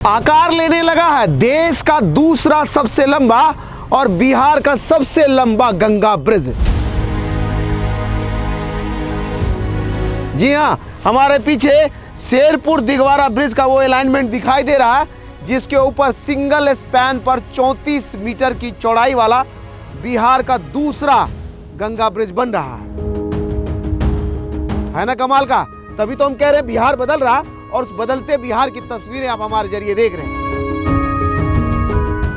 आकार लेने लगा है देश का दूसरा सबसे लंबा और बिहार का सबसे लंबा गंगा ब्रिज। जी हां, हमारे पीछे शेरपुर दिघवारा ब्रिज का वो अलाइनमेंट दिखाई दे रहा है, जिसके ऊपर सिंगल स्पैन पर 34 मीटर की चौड़ाई वाला बिहार का दूसरा गंगा ब्रिज बन रहा है ना कमाल का। तभी तो हम कह रहे हैं बिहार बदल रहा, और उस बदलते बिहार की तस्वीरें आप हमारे जरिए देख रहे हैं।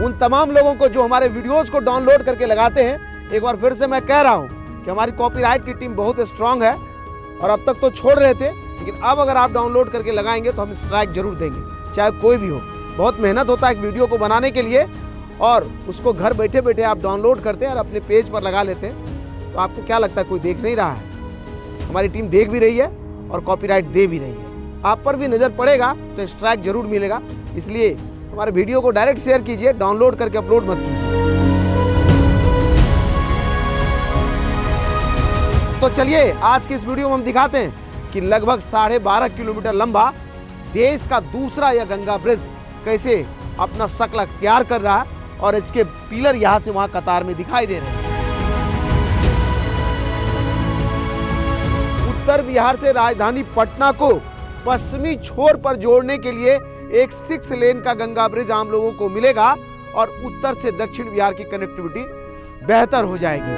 उन तमाम लोगों को जो हमारे वीडियोस को डाउनलोड करके लगाते हैं, एक बार फिर से मैं कह रहा हूं कि हमारी कॉपीराइट की टीम बहुत स्ट्रांग है, और अब तक तो छोड़ रहे थे, लेकिन अब अगर आप डाउनलोड करके लगाएंगे तो हम स्ट्राइक जरूर देंगे, चाहे कोई भी हो। बहुत मेहनत होता है एक वीडियो को बनाने के लिए, और उसको घर बैठे बैठे आप डाउनलोड करते हैं और अपने पेज पर लगा लेते हैं। तो आपको क्या लगता है कोई देख नहीं रहा है? हमारी टीम देख भी रही है और कॉपीराइट दे भी रही है। आप पर भी नजर पड़ेगा तो स्ट्राइक जरूर मिलेगा, इसलिए हमारे वीडियो को डायरेक्ट शेयर कीजिए, डाउनलोड करके अपलोड मत कीजिए। तो चलिए आज की इस वीडियो में हम दिखाते हैं कि लगभग 12.5 किलोमीटर लंबा देश का दूसरा यह गंगा ब्रिज कैसे अपना शक्ल अख्तियार कर रहा है, और इसके पिलर यहां से वहां कतार में दिखाई दे रहे हैं। उत्तर बिहार से राजधानी पटना को पश्चिमी छोर पर जोड़ने के लिए एक 6 लेन का गंगा ब्रिज आम लोगों को मिलेगा, और उत्तर से दक्षिण बिहार की कनेक्टिविटी बेहतर हो जाएगी।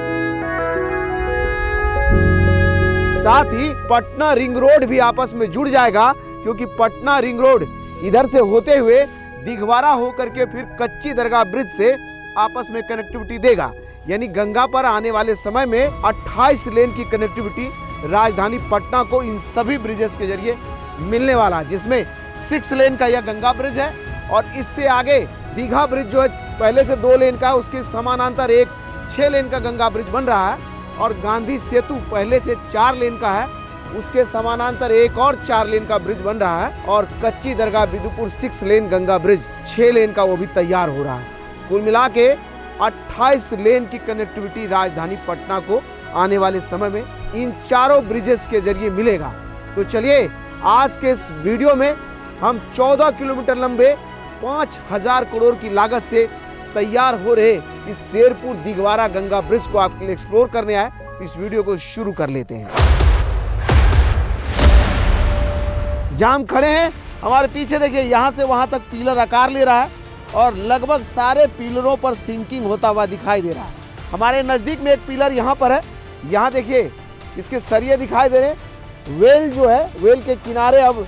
साथ ही पटना रिंग रोड भी आपस में जुड़ जाएगा, क्योंकि पटना रिंग रोड इधर से होते हुए दिघवारा होकर के फिर कच्ची दरगाह ब्रिज से आपस में कनेक्टिविटी देगा। यानी गंगा पर आने वाले समय में 28 लेन की कनेक्टिविटी राजधानी पटना को इन सभी ब्रिजेस के जरिए मिलने वाला, जिसमें 6 लेन का यह गंगा ब्रिज है, और इससे आगे दीघा ब्रिज जो है पहले से 2 लेन का, उसके समानांतर एक 6 लेन का गंगा ब्रिज बन रहा है, और गांधी सेतु पहले से 4 लेन का है, उसके समानांतर एक और 4 लेन का ब्रिज बन रहा है, और कच्ची दरगाह बिदुपुर 6 लेन गंगा ब्रिज 6 लेन का वो भी तैयार हो रहा है। कुल मिला के 28 लेन की कनेक्टिविटी राजधानी पटना को आने वाले समय में इन चारों ब्रिजेस के जरिए मिलेगा। तो चलिए आज के इस वीडियो में हम 14 किलोमीटर लंबे 5000 करोड़ की लागत से तैयार हो रहे इस शेरपुर दिघवारा गंगा ब्रिज को आपके लिए एक्सप्लोर करने आए। तो इस वीडियो को शुरू कर लेते हैं। जाम खड़े हैं, हमारे पीछे देखिए यहां से वहां तक पिलर आकार ले रहा है, और लगभग सारे पिलरों पर सिंकिंग होता हुआ दिखाई दे रहा है। हमारे नजदीक में एक पिलर यहां पर है, यहां देखिए इसके सरिये दिखाई दे रहे हैं। वेल जो है, वेल के किनारे अब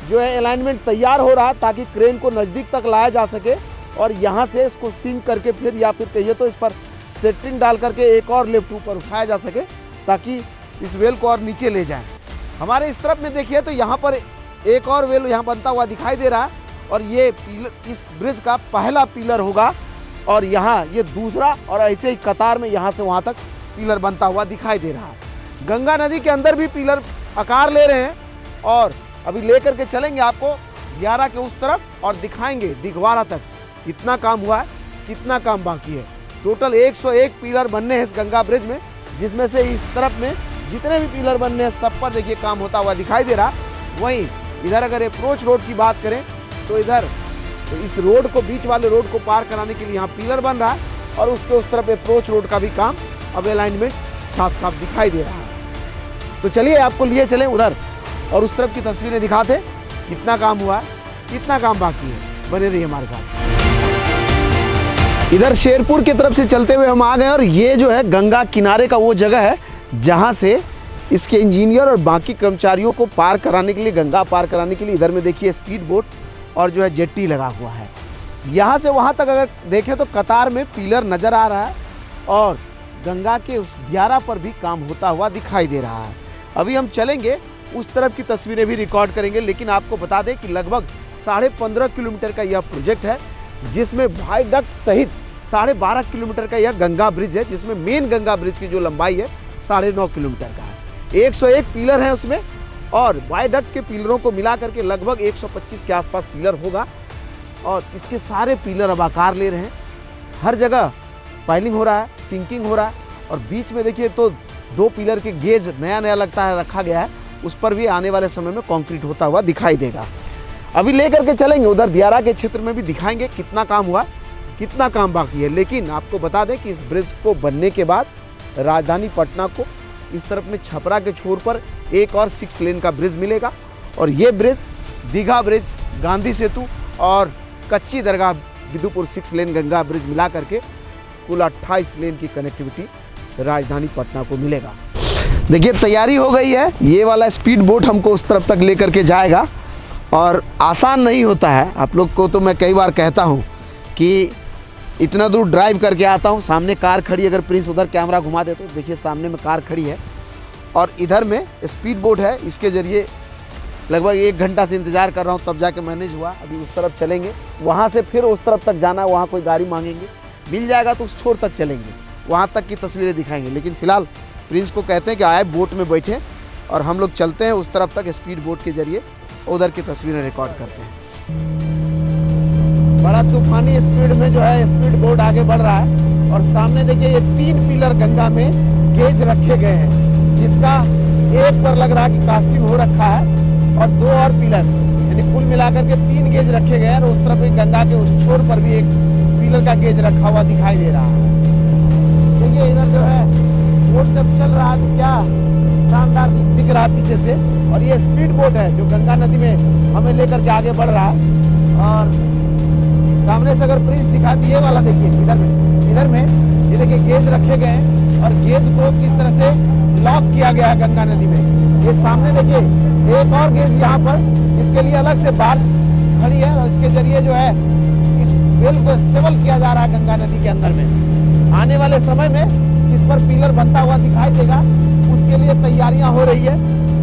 जो है अलाइनमेंट तैयार हो रहा है, ताकि क्रेन को नज़दीक तक लाया जा सके, और यहाँ से इसको सिंक करके फिर, या फिर कहिए तो इस पर सेटिंग डाल करके एक और लिफ्ट ऊपर उठाया जा सके, ताकि इस वेल को और नीचे ले जाए। हमारे इस तरफ में देखिए तो यहाँ पर एक और वेल यहाँ बनता हुआ दिखाई दे रहा है, और ये पिलर इस ब्रिज का पहला पिलर होगा, और यहाँ ये दूसरा, और ऐसे ही कतार में यहाँ से वहाँ तक पिलर बनता हुआ दिखाई दे रहा है। गंगा नदी के अंदर भी पिलर आकार ले रहे हैं, और अभी लेकर के चलेंगे आपको दिघवारा के उस तरफ, और दिखाएंगे दिघवारा तक कितना काम हुआ है, कितना काम बाकी है। टोटल 101 पिलर बनने हैं इस गंगा ब्रिज में, जिसमें से इस तरफ में जितने भी पिलर बनने हैं सब पर देखिए काम होता हुआ दिखाई दे रहा। वहीं इधर अगर अप्रोच रोड की बात करें तो इधर इस रोड को, बीच वाले रोड को पार कराने के लिए यहाँ पिलर बन रहा है, और उसके उस तरफ अप्रोच रोड का भी काम अब अलाइनमेंट साफ साफ दिखाई दे रहा है। तो चलिए आपको लिए चलें उधर, और उस तरफ की तस्वीरें दिखाते कितना काम हुआ है, कितना काम बाकी है। बने रहिए हमारे साथ। इधर शेरपुर की तरफ से चलते हुए हम आ गए, और ये जो है गंगा किनारे का वो जगह है जहां से इसके इंजीनियर और बाकी कर्मचारियों को पार कराने के लिए, गंगा पार कराने के लिए, इधर में देखिए स्पीड बोट और जो है जेट्टी लगा हुआ है। यहाँ से वहाँ तक अगर देखें तो कतार में पिलर नज़र आ रहा है, और गंगा के उस दियारा पर भी काम होता हुआ दिखाई दे रहा है। अभी हम चलेंगे उस तरफ की तस्वीरें भी रिकॉर्ड करेंगे, लेकिन आपको बता दें कि लगभग 15.5 किलोमीटर का यह प्रोजेक्ट है, जिसमें वायडक्ट सहित 12.5 किलोमीटर का यह गंगा ब्रिज है, जिसमें मेन गंगा ब्रिज की जो लंबाई है 9.5 किलोमीटर का है। 101 पिलर हैं उसमें, और वायडक्ट के पिलरों को मिला करके लगभग 125 के आसपास पिलर होगा, और इसके सारे पिलर अब आकार ले रहे हैं। हर जगह पाइलिंग हो रहा है, सिंकिंग हो रहा है, और बीच में देखिए तो 2 पिलर के गेज नया लगता है रखा गया है, उस पर भी आने वाले समय में कंक्रीट होता हुआ दिखाई देगा। अभी लेकर के चलेंगे उधर दियारा के क्षेत्र में भी दिखाएंगे कितना काम हुआ, कितना काम बाकी है। लेकिन आपको बता दें कि इस ब्रिज को बनने के बाद राजधानी पटना को इस तरफ में छपरा के छोर पर एक और 6 लेन का ब्रिज मिलेगा और ये ब्रिज दीघा ब्रिज, गांधी सेतु और कच्ची दरगाह विदुपुर 6 लेन गंगा ब्रिज मिला करके कुल 28 लेन की कनेक्टिविटी राजधानी पटना को मिलेगा। देखिए तैयारी हो गई है, ये वाला स्पीड बोट हमको उस तरफ तक लेकर के जाएगा और आसान नहीं होता है। आप लोग को तो मैं कई बार कहता हूँ कि इतना दूर ड्राइव करके आता हूँ, सामने कार खड़ी, अगर प्रिंस उधर कैमरा घुमा दे तो देखिए सामने में कार खड़ी है और इधर में स्पीड बोट है। इसके ज़रिए लगभग 1 घंटा से इंतज़ार कर रहा हूँ तब जाके मैनेज हुआ। अभी उस तरफ चलेंगे, वहाँ से फिर उस तरफ तक जाना है, वहाँ कोई गाड़ी मांगेंगे, मिल जाएगा तो उस छोर तक चलेंगे, वहाँ तक की तस्वीरें दिखाएंगे। लेकिन फ़िलहाल प्रिंस को कहते हैं कि आए बोट में बैठे और हम लोग चलते हैं उस तरफ तक स्पीड बोट के ज़रिए, उधर की तस्वीरें रिकॉर्ड करते हैं। बड़ा तूफानी स्पीड में जो है स्पीड बोट आगे बढ़ रहा है और सामने देखिए ये 3 पिलर गंगा में गेज रखे गए हैं, जिसका एक पर लग रहा है कि कास्टिंग हो रखा है और 2 और पिलर, यानी कुल मिलाकर के 3 गेज रखे गए हैं और उस तरफ एक गंगा के उस छोर पर भी एक पिलर का गेज रखा हुआ दिखाई दे रहा है। देखिए इधर जो है बोट जब चल रहा है तो क्या शानदार दिख रहा है पीछे से, और ये स्पीड बोट है जो गंगा नदी में हमें लेकर के आगे बढ़ रहा है। और सामने से अगर प्रिंस दिखा दिए वाला देखिए इधर में ये देखिए गेज रखे गए हैं और गेज को किस तरह से लॉक किया गया है गंगा नदी में। ये सामने देखिए एक और गेज यहाँ पर, इसके लिए अलग से बार खड़ी है और इसके जरिए जो है इस बेल को स्टेबल किया जा रहा है गंगा नदी के अंदर में। आने वाले समय में इस पर पिलर बनता हुआ दिखाई देगा, उसके लिए तैयारियां हो रही है।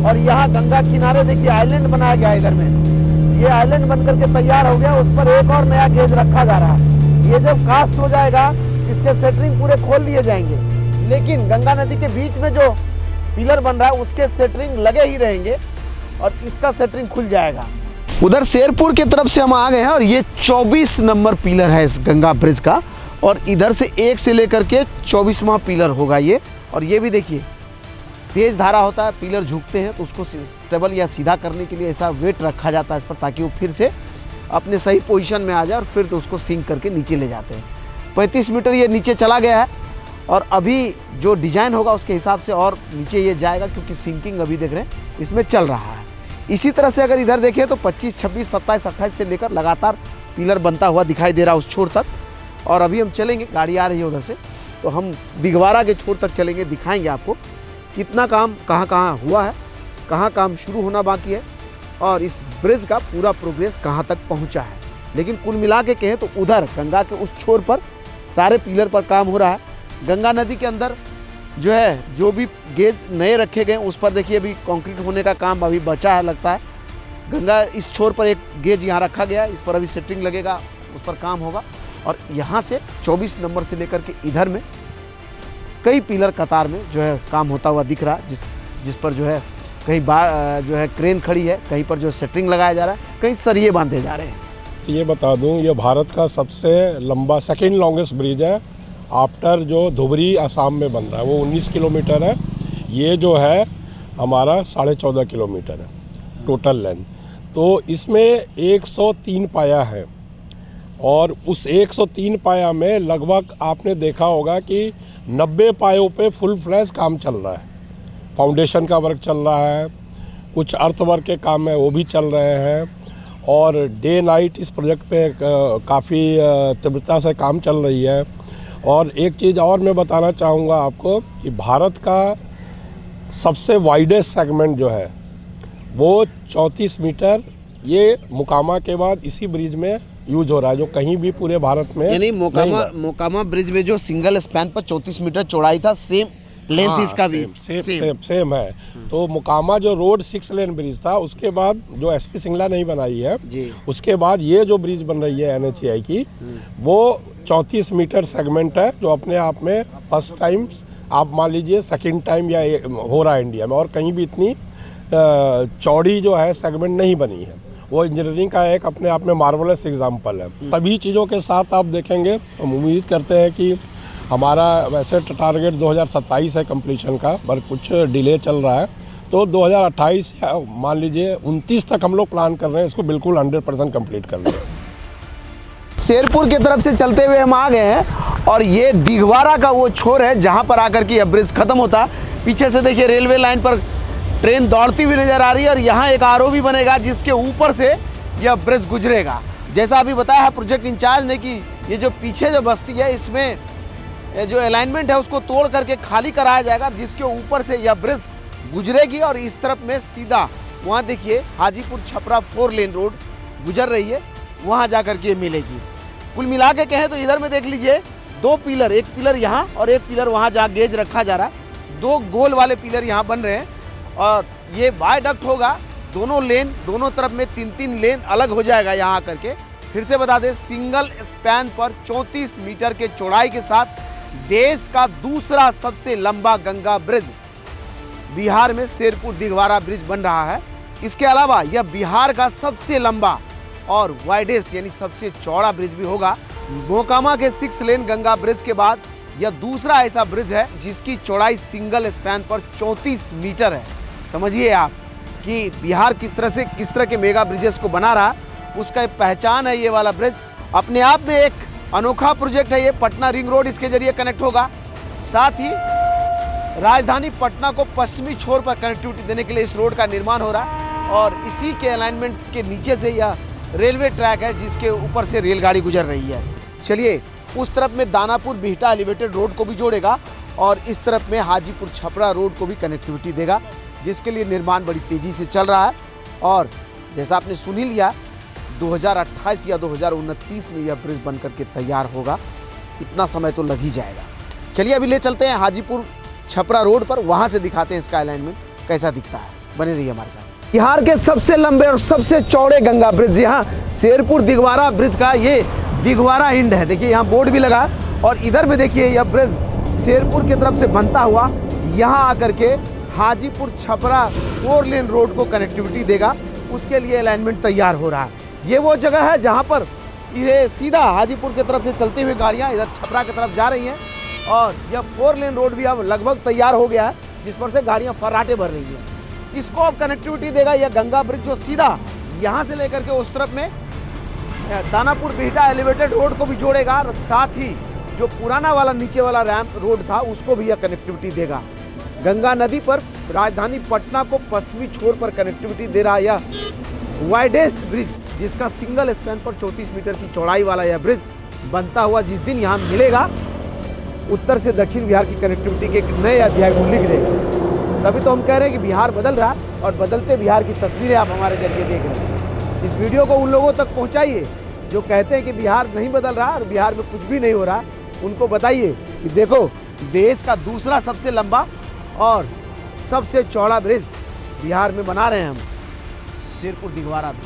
और यहाँ गंगा किनारे देखिए आइलैंड बनाया गया है, इधर में ये आइलैंड बनकर के तैयार हो गया, उस पर एक और नया गेज रखा जा रहा है। ये जब कास्ट हो जाएगा इसके सेटरिंग पूरे खोल लिए जाएंगे, लेकिन गंगा नदी के बीच में जो पिलर बन रहा है उसके सेटरिंग लगे ही रहेंगे और इसका सेटरिंग खुल जाएगा। उधर शेरपुर की तरफ से हम आ गए हैं और ये 24 नंबर पिलर है इस गंगा ब्रिज का और इधर से 1 से लेकर के 24वां पिलर होगा ये। और ये भी देखिए तेज धारा होता है, पिलर झुकते हैं तो उसको स्टेबल या सीधा करने के लिए ऐसा वेट रखा जाता है इस पर, ताकि वो फिर से अपने सही पोजीशन में आ जाए और फिर तो उसको सिंक करके नीचे ले जाते हैं। 35 मीटर ये नीचे चला गया है और अभी जो डिज़ाइन होगा उसके हिसाब से और नीचे ये जाएगा, क्योंकि सिंकिंग अभी देख रहे हैं इसमें चल रहा है। इसी तरह से अगर इधर देखें तो 25, 26, 27, 28 से लेकर लगातार पिलर बनता हुआ दिखाई दे रहा है उस छोर तक। और अभी हम चलेंगे, गाड़ी आ रही है उधर से, तो हम दिघवारा के छोर तक चलेंगे, दिखाएंगे आपको कितना काम कहाँ कहाँ हुआ है, कहाँ काम शुरू होना बाकी है और इस ब्रिज का पूरा प्रोग्रेस कहाँ तक पहुँचा है। लेकिन कुल मिला के कहें तो उधर गंगा के उस छोर पर सारे पिलर पर काम हो रहा है। गंगा नदी के अंदर जो है जो भी गेज नए रखे गए उस पर देखिए अभी कंक्रीट होने का काम अभी बचा है लगता है। गंगा इस छोर पर एक गेज यहाँ रखा गया है, इस पर अभी सेटिंग लगेगा, उस पर काम होगा। और यहाँ से 24 नंबर से लेकर के इधर में कई पिलर कतार में जो है काम होता हुआ दिख रहा है, जिस पर जो है कहीं जो है क्रेन खड़ी है, कहीं पर जो सेटिंग लगाया जा रहा है, कहीं सरिये बांधे जा रहे हैं। तो ये बता दूं ये भारत का सबसे लंबा सेकेंड लॉन्गेस्ट ब्रिज है आफ्टर जो धुबरी असम में बन रहा है, वो 19 किलोमीटर है। ये जो है हमारा 14.5 किलोमीटर है टोटल लेंथ। तो इसमें 103 पाया है और उस 103 पाया में लगभग आपने देखा होगा कि 90 पायों पे फुल फ्लैश काम चल रहा है। फाउंडेशन का वर्क चल रहा है, कुछ अर्थ वर्क के काम है वो भी चल रहे हैं और डे नाइट इस प्रोजेक्ट पे काफ़ी तीव्रता से काम चल रही है। और एक चीज़ और मैं बताना चाहूँगा आपको कि भारत का सबसे वाइडेस्ट सेगमेंट जो है वो 34 मीटर ये मोकामा के बाद इसी ब्रिज में यूज हो रहा है, जो कहीं भी पूरे भारत में यानी मोकामा ब्रिज में जो सिंगल स्पैन पर 34 मीटर चौड़ाई था, सेम लेंथ इसका भी सेम है। तो मोकामा जो रोड 6 लेन ब्रिज था उसके बाद जो एसपी सिंगला नहीं बनाई है जी, उसके बाद ये जो ब्रिज बन रही है NHAI की वो 34 मीटर सेगमेंट है, जो अपने आप में फर्स्ट टाइम आप मान लीजिए सेकंड टाइम या हो रहा है इंडिया में, और कहीं भी इतनी चौड़ी जो है सेगमेंट नहीं बनी है। वो इंजीनियरिंग का एक अपने आप में मार्वलस एग्जाम्पल है। सभी चीज़ों के साथ आप देखेंगे, हम उम्मीद करते हैं कि हमारा वैसे टारगेट 2027 है कंप्लीशन का, पर कुछ डिले चल रहा है, तो 2028 या मान लीजिए 29 तक हम लोग प्लान कर रहे हैं इसको बिल्कुल 100% कंप्लीट कर लें। शेरपुर की तरफ से चलते हुए हम आ गए हैं और ये दिघवारा का वो छोर है जहाँ पर आकर के यह ब्रिज खत्म होता है। पीछे से देखिए रेलवे लाइन पर ट्रेन दौड़ती हुई नजर आ रही है और यहाँ एक आरओबी बनेगा जिसके ऊपर से यह ब्रिज गुजरेगा। जैसा अभी बताया है प्रोजेक्ट इंचार्ज ने कि ये जो पीछे जो बस्ती है इसमें जो अलाइनमेंट है उसको तोड़ करके खाली कराया जाएगा, जिसके ऊपर से यह ब्रिज गुजरेगी और इस तरफ में सीधा वहाँ देखिए हाजीपुर छपरा 4 लेन रोड गुजर रही है, वहाँ जा कर के मिलेगी। कुल मिला के कहें तो इधर में देख लीजिए 2 पिलर, एक पिलर यहाँ और एक पिलर वहाँ जहाँ गेज रखा जा रहा है, 2 गोल वाले पिलर यहाँ बन रहे हैं और ये वायडक्ट होगा। दोनों लेन दोनों तरफ में 3-3 लेन अलग हो जाएगा यहाँ आकर के। फिर से बता दें सिंगल स्पैन पर 34 मीटर के चौड़ाई के साथ देश का दूसरा सबसे लंबा गंगा ब्रिज बिहार में शेरपुर दिघवारा ब्रिज बन रहा है। इसके अलावा यह बिहार का सबसे लंबा और वाइडेस्ट यानी सबसे चौड़ा ब्रिज भी होगा। मोकामा के 6 लेन गंगा ब्रिज के बाद यह दूसरा ऐसा ब्रिज है जिसकी चौड़ाई सिंगल स्पैन पर 34 मीटर है। समझिए आप कि बिहार किस तरह के मेगा ब्रिजेस को बना रहा है, उसका एक पहचान है ये वाला ब्रिज। अपने आप में एक अनोखा प्रोजेक्ट है ये। पटना रिंग रोड इसके जरिए कनेक्ट होगा, साथ ही राजधानी पटना को पश्चिमी छोर पर कनेक्टिविटी देने के लिए इस रोड का निर्माण हो रहा है और इसी के अलाइनमेंट के नीचे से यह रेलवे ट्रैक है जिसके ऊपर से रेलगाड़ी गुजर रही है। चलिए उस तरफ में दानापुर बिहटा एलिवेटेड रोड को भी जोड़ेगा और इस तरफ में हाजीपुर छपरा रोड को भी कनेक्टिविटी देगा, जिसके लिए निर्माण बड़ी तेज़ी से चल रहा है और जैसा आपने सुन ही लिया 2028 या 2029 में यह ब्रिज बन करके तैयार होगा। इतना समय तो लग ही जाएगा। चलिए अभी ले चलते हैं हाजीपुर छपरा रोड पर, वहाँ से दिखाते हैं इसका अलाइनमेंट कैसा दिखता है। बने रहिए हमारे साथ। बिहार के सबसे लंबे और सबसे चौड़े गंगा ब्रिज यहाँ शेरपुर दिघवारा ब्रिज का ये दिघवारा एंड है। देखिए यहाँ बोर्ड भी लगा और इधर में देखिए यह ब्रिज शेरपुर की तरफ से बनता हुआ यहाँ आकर के हाजीपुर छपरा 4 लेन रोड को कनेक्टिविटी देगा। उसके लिए अलाइनमेंट तैयार हो रहा है। ये वो जगह है जहाँ पर ये सीधा हाजीपुर की तरफ से चलती हुई गाड़ियाँ इधर छपरा की तरफ जा रही हैं और यह 4 लेन रोड भी अब लगभग तैयार हो गया है, जिस पर से गाड़ियाँ फर्राटे भर रही हैं। इसको अब कनेक्टिविटी देगा यह गंगा ब्रिज जो सीधा यहाँ से लेकर के उस तरफ में दानापुर बिहटा एलिवेटेड रोड को भी जोड़ेगा और साथ ही जो पुराना वाला नीचे वाला रैंप रोड था उसको भी यह कनेक्टिविटी देगा। गंगा नदी पर राजधानी पटना को पश्चिमी छोर पर कनेक्टिविटी दे रहा यह वाइडेस्ट ब्रिज, जिसका सिंगल स्पैन पर 34 मीटर की चौड़ाई वाला यह ब्रिज बनता हुआ जिस दिन यहाँ मिलेगा, उत्तर से दक्षिण बिहार की कनेक्टिविटी के एक नए अध्याय को लिख देगा। तभी तो हम कह रहे हैं कि बिहार बदल रहा है और बदलते बिहार की तस्वीरें आप हमारे जरिए देख रहे हैं। इस वीडियो को उन लोगों तक पहुंचाइए जो कहते हैं कि बिहार नहीं बदल रहा और बिहार में कुछ भी नहीं हो रहा। उनको बताइए कि देखो देश का दूसरा सबसे लंबा और सबसे चौड़ा ब्रिज बिहार में बना रहे हैं हम, शेरपुर दिघवारा में।